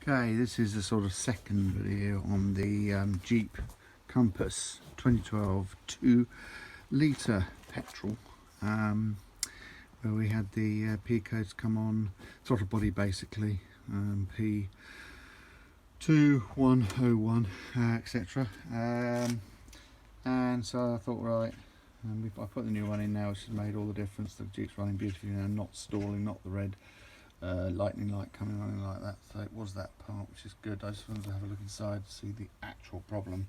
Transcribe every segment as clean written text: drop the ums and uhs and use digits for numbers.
Okay, this is the sort of second video on the Jeep Compass 2012 2-litre petrol, where we had the P codes come on, throttle body basically, P2101, etc. And so I thought, right, I put the new one in now, which has made all the difference. The Jeep's running beautifully now, not stalling, not the red lightning light coming on like that. So it was that part, which is good. I just wanted to have a look inside to see the actual problem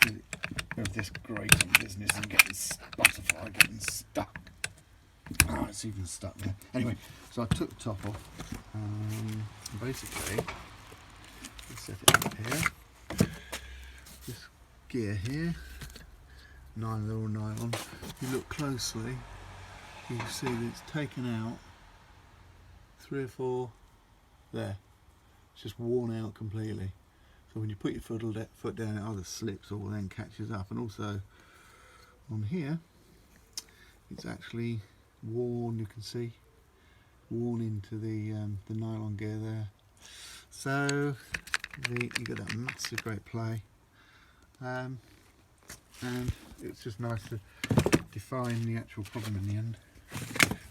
with this grating business and getting this butterfly getting stuck. Oh, it's even stuck there. Anyway, so I took the top off. Basically, let's set it up here. This gear here, little nylon. If you look closely, you can see that it's taken out 3 or 4 there. It's just worn out completely. So when you put your foot down, it either slips or then catches up. And also on here, it's actually worn. You can see worn into the nylon gear there. So you get that massive great play, and it's just nice to define the actual problem in the end.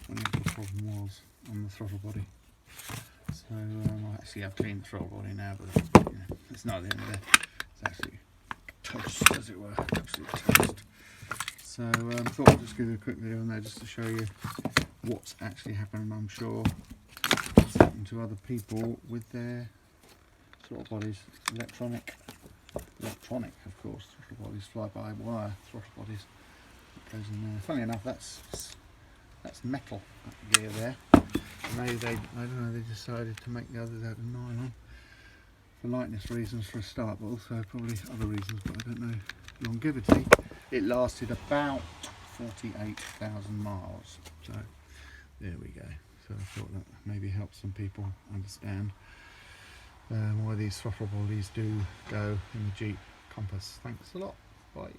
What the actual problem was on the throttle body. So I actually have cleaned the throttle body now, but you know, it's not the end of it. It's actually toast, as it were, absolute toast. So I thought I'd just give you a quick video on there just to show you what's actually happened. I'm sure it's happened to other people with their throttle bodies. Electronic of course, throttle bodies, fly-by-wire throttle bodies. That goes in there. Funny enough, that's metal, that gear there. Maybe I don't know, they decided to make the others out of nylon for lightness reasons for a start, but also probably other reasons, but I don't know. Longevity, it lasted about 48,000 miles, so there we go. So I thought that maybe helps some people understand why these throttle bodies do go in the Jeep Compass. Thanks a lot, bye.